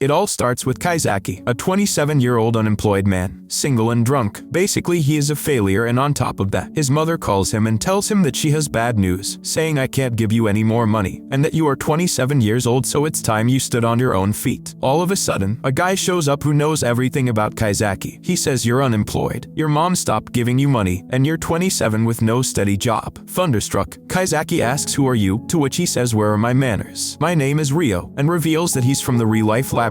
It all starts with Kaizaki, a 27-year-old unemployed man, single and drunk. Basically, he is a failure, and on top of that, his mother calls him and tells him that she has bad news, saying, "I can't give you any more money, and that you are 27 years old, so it's time you stood on your own feet." All of a sudden, a guy shows up who knows everything about Kaizaki. He says, "You're unemployed, your mom stopped giving you money, and you're 27 with no steady job." Thunderstruck, Kaizaki asks, "Who are you?" To which he says, "Where are my manners? My name is Rio," and reveals that he's from the Real Life Laboratory.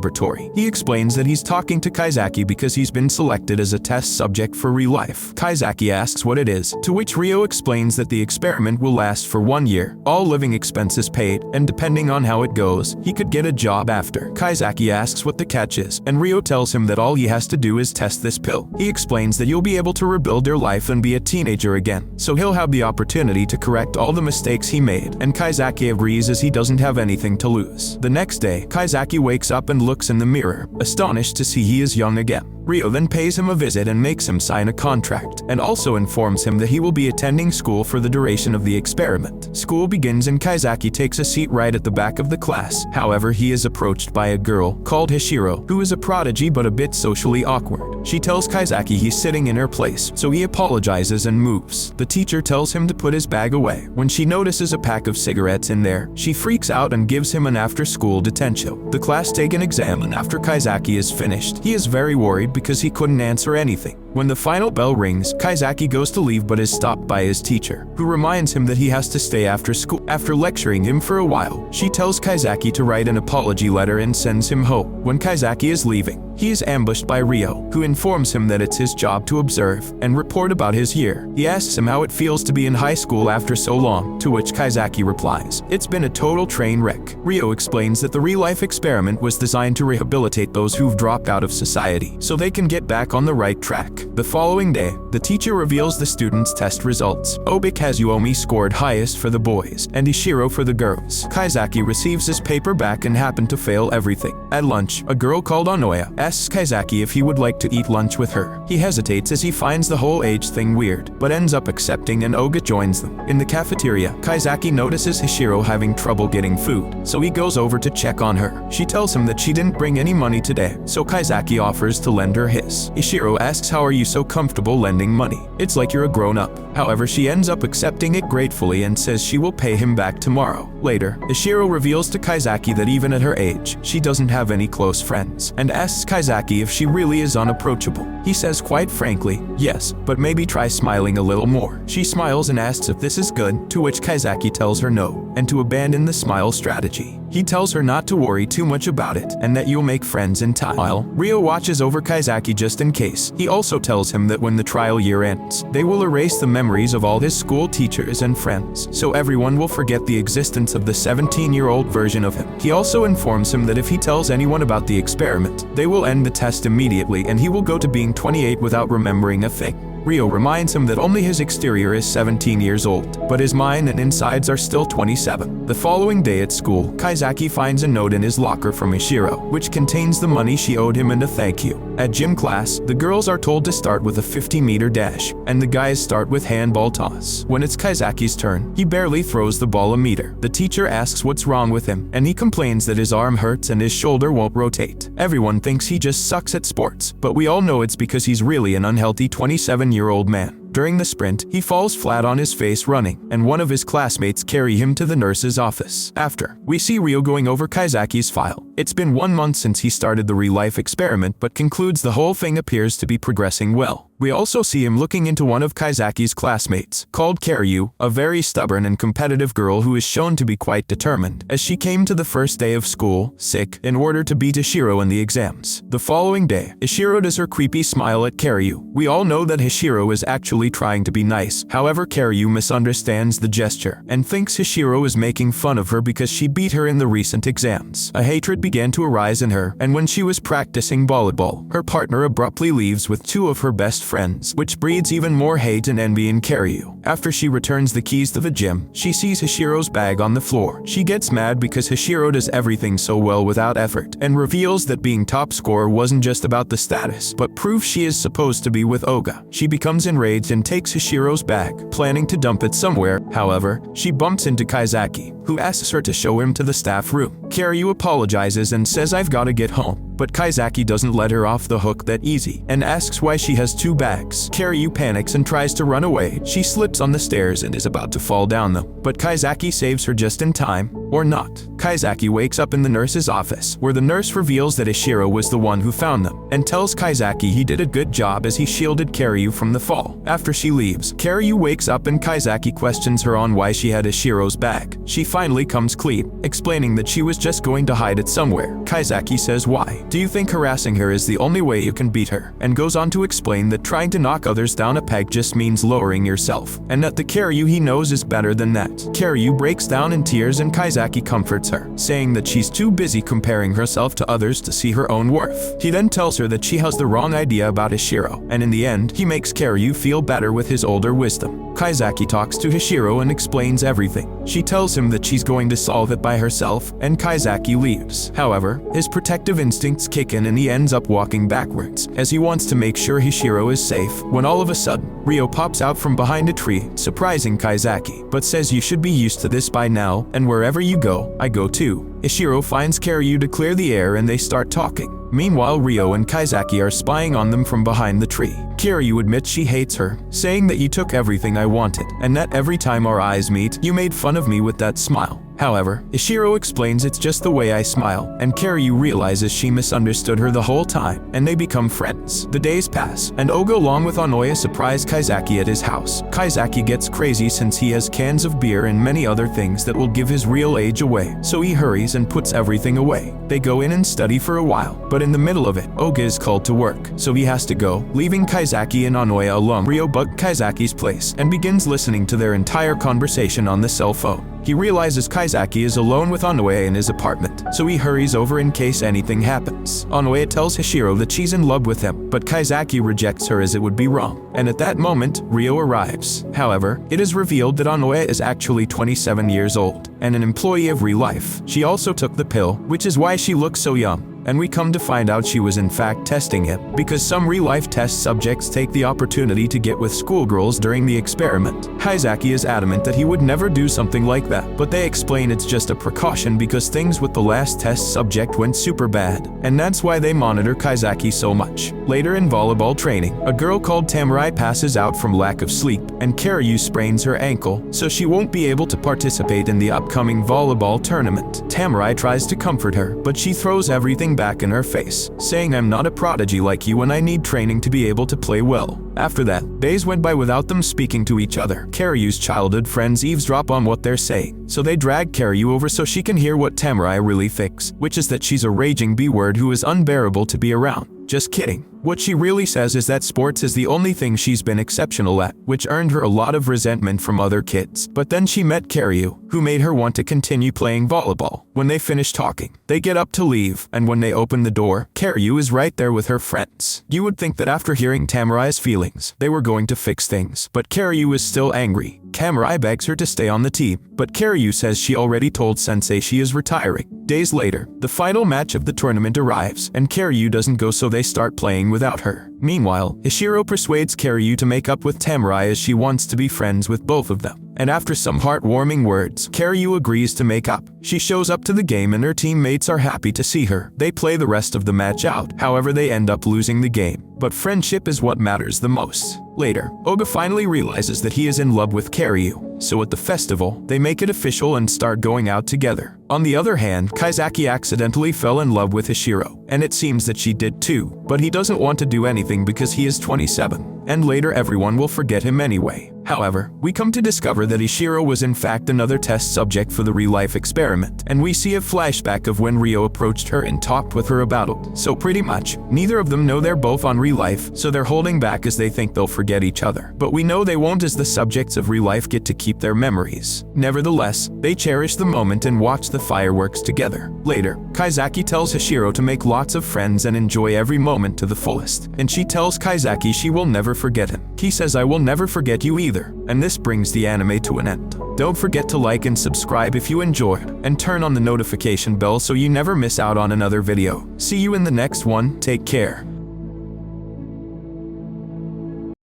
He explains that he's talking to Kaizaki because he's been selected as a test subject for Real Life. Kaizaki asks what it is, to which Rio explains that the experiment will last for 1 year, all living expenses paid, and depending on how it goes, he could get a job after. Kaizaki asks what the catch is, and Rio tells him that all he has to do is test this pill. He explains that you'll be able to rebuild your life and be a teenager again, so he'll have the opportunity to correct all the mistakes he made, and Kaizaki agrees as he doesn't have anything to lose. The next day, Kaizaki wakes up and looks in the mirror, astonished to see he is young again. Rio then pays him a visit and makes him sign a contract, and also informs him that he will be attending school for the duration of the experiment. School begins and Kaizaki takes a seat right at the back of the class. However, he is approached by a girl called Hishiro, who is a prodigy but a bit socially awkward. She tells Kaizaki he's sitting in her place, so he apologizes and moves. The teacher tells him to put his bag away. When she notices a pack of cigarettes in there, she freaks out and gives him an after-school detention. The class take an exam, and after Kaizaki is finished, he is very worried because he couldn't answer anything. When the final bell rings, Kaizaki goes to leave but is stopped by his teacher, who reminds him that he has to stay after school. After lecturing him for a while, she tells Kaizaki to write an apology letter and sends him home. When Kaizaki is leaving, he is ambushed by Rio, who informs him that it's his job to observe and report about his year. He asks him how it feels to be in high school after so long, to which Kaizaki replies, "It's been a total train wreck." Rio explains that the real-life experiment was designed to rehabilitate those who've dropped out of society, so they can get back on the right track. The following day, the teacher reveals the students' test results. Obik has Yuomi scored highest for the boys, and Ishiro for the girls. Kaizaki receives his paper back and happened to fail everything. At lunch, a girl called Onoya asks Kaizaki if he would like to eat lunch with her. He hesitates as he finds the whole age thing weird, but ends up accepting, and Oga joins them. In the cafeteria, Kaizaki notices Hishiro having trouble getting food, so he goes over to check on her. She tells him that she didn't bring any money today, so Kaizaki offers to lend her his. Ishiro asks, "How are you so comfortable lending money? It's like you're a grown-up." However, she ends up accepting it gratefully and says she will pay him back tomorrow. Later, Ishiro reveals to Kaizaki that even at her age, she doesn't have any close friends, and asks Kaizaki if she really is unapproachable. He says quite frankly, "Yes, but maybe try smiling a little more." She smiles and asks if this is good, to which Kaizaki tells her no, and to abandon the smile strategy. He tells her not to worry too much about it, and that you'll make friends in time. While Rio watches over Kaizaki just in case, he also tells him that when the trial year ends, they will erase the memories of all his school teachers and friends, so everyone will forget the existence of the 17-year-old version of him. He also informs him that if he tells anyone about the experiment, they will end the test immediately and he will go to being 28 without remembering a thing. Rio reminds him that only his exterior is 17 years old, but his mind and insides are still 27. The following day at school, Kaizaki finds a note in his locker from Ishiro, which contains the money she owed him and a thank you. At gym class, the girls are told to start with a 50-meter dash, and the guys start with handball toss. When it's Kaizaki's turn, he barely throws the ball a meter. The teacher asks what's wrong with him, and he complains that his arm hurts and his shoulder won't rotate. Everyone thinks he just sucks at sports, but we all know it's because he's really an unhealthy 27-year-old man. During the sprint, he falls flat on his face running, and one of his classmates carry him to the nurse's office. After, we see Rio going over Kaizaki's file. It's been 1 month since he started the real-life experiment, but concludes the whole thing appears to be progressing well. We also see him looking into one of Kaizaki's classmates, called Karyu, a very stubborn and competitive girl who is shown to be quite determined, as she came to the first day of school, sick, in order to beat Hishiro in the exams. The following day, Hishiro does her creepy smile at Karyu. We all know that Hishiro is actually trying to be nice, however Karyu misunderstands the gesture, and thinks Hishiro is making fun of her because she beat her in the recent exams. A hatred began to arise in her, and when she was practicing volleyball, her partner abruptly leaves with 2 of her best friends, which breeds even more hate and envy in Karyu. After she returns the keys to the gym, she sees Hashiro's bag on the floor. She gets mad because Hashiro does everything so well without effort, and reveals that being top scorer wasn't just about the status, but proves she is supposed to be with Oga. She becomes enraged and takes Hashiro's bag, planning to dump it somewhere. However, she bumps into Kaizaki, who asks her to show him to the staff room. Karyu apologizes and says, "I've gotta get home." But Kaizaki doesn't let her off the hook that easy, and asks why she has 2 bags. Karyu panics and tries to run away. She slips on the stairs and is about to fall down them, but Kaizaki saves her just in time. Or not. Kaizaki wakes up in the nurse's office, where the nurse reveals that Ishiro was the one who found them, and tells Kaizaki he did a good job as he shielded Karyu from the fall. After she leaves, Karyu wakes up and Kaizaki questions her on why she had Ishiro's bag. She finally comes clean, explaining that she was just going to hide it somewhere. Kaizaki says, "Why? Do you think harassing her is the only way you can beat her?" And goes on to explain that trying to knock others down a peg just means lowering yourself, and that the Karyu he knows is better than that. Karyu breaks down in tears and Kaizaki comforts her, saying that she's too busy comparing herself to others to see her own worth. He then tells her that she has the wrong idea about Ishiro, and in the end, he makes Karyu feel better with his older wisdom. Kaizaki talks to Hashiro and explains everything. She tells him that she's going to solve it by herself, and Kaizaki leaves. However, his protective instincts kick in and he ends up walking backwards, as he wants to make sure Hashiro is safe, when all of a sudden, Ryo pops out from behind a tree, surprising Kaizaki, but says you should be used to this by now, and wherever you go, I go too. Ishiro finds Karyu to clear the air and they start talking. Meanwhile, Ryo and Kaizaki are spying on them from behind the tree. Karyu admits she hates her, saying that you took everything I wanted, and that every time our eyes meet, you made fun of me with that smile. However, Ishiro explains it's just the way I smile, and Karyu realizes she misunderstood her the whole time, and they become friends. The days pass, and Oga along with Onoya surprise Kaizaki at his house. Kaizaki gets crazy since he has cans of beer and many other things that will give his real age away, so he hurries and puts everything away. They go in and study for a while, but in the middle of it, Oga is called to work, so he has to go, leaving Kaizaki and Onoya alone. Ryo bugs Kaizaki's place and begins listening to their entire conversation on the cell phone. He realizes Kaizaki is alone with Onoya in his apartment, so he hurries over in case anything happens. Onoya tells Hashiro that she's in love with him, but Kaizaki rejects her as it would be wrong. And at that moment, Ryo arrives. However, it is revealed that Onoya is actually 27 years old, and an employee of Real Life. She also took the pill, which is why she looks so young. And we come to find out she was in fact testing it, because some real-life test subjects take the opportunity to get with schoolgirls during the experiment. Kaizaki is adamant that he would never do something like that, but they explain it's just a precaution because things with the last test subject went super bad, and that's why they monitor Kaizaki so much. Later in volleyball training, a girl called Tamurai passes out from lack of sleep, and Karyu sprains her ankle, so she won't be able to participate in the upcoming volleyball tournament. Tamurai tries to comfort her, but she throws everything back in her face, saying I'm not a prodigy like you and I need training to be able to play well. After that, days went by without them speaking to each other. Karyu's childhood friends eavesdrop on what they're saying, so they drag Karyu over so she can hear what Tamurai really thinks, which is that she's a raging B-word who is unbearable to be around. Just kidding. What she really says is that sports is the only thing she's been exceptional at, which earned her a lot of resentment from other kids. But then she met Karyu, who made her want to continue playing volleyball. When they finish talking, they get up to leave, and when they open the door, Karyu is right there with her friends. You would think that after hearing Tamurai's feelings, they were going to fix things, but Karyu is still angry. Tamurai begs her to stay on the team, but Karyu says she already told Sensei she is retiring. Days later, the final match of the tournament arrives, and Karyu doesn't go, so they start playing without her. Meanwhile, Ishiro persuades Karyu to make up with Tamurai as she wants to be friends with both of them. And after some heartwarming words, Karyu agrees to make up. She shows up to the game and her teammates are happy to see her. They play the rest of the match out, however they end up losing the game. But friendship is what matters the most. Later, Oga finally realizes that he is in love with Karyu, so at the festival, they make it official and start going out together. On the other hand, Kaizaki accidentally fell in love with Ishiro, and it seems that she did too, but he doesn't want to do anything because he is 27, and later everyone will forget him anyway. However, we come to discover that Ishiro was in fact another test subject for the real-life experiment, and we see a flashback of when Rio approached her and talked with her about it. So pretty much, neither of them know they're both on real life, so they're holding back as they think they'll forget each other. But we know they won't, as the subjects of real life get to keep their memories. Nevertheless, they cherish the moment and watch the fireworks together. Later, Kaizaki tells Hashiro to make lots of friends and enjoy every moment to the fullest, and she tells Kaizaki she will never forget him. He says, "I will never forget you either," and this brings the anime to an end. Don't forget to like and subscribe if you enjoyed, and turn on the notification bell so you never miss out on another video. See you in the next one, take care.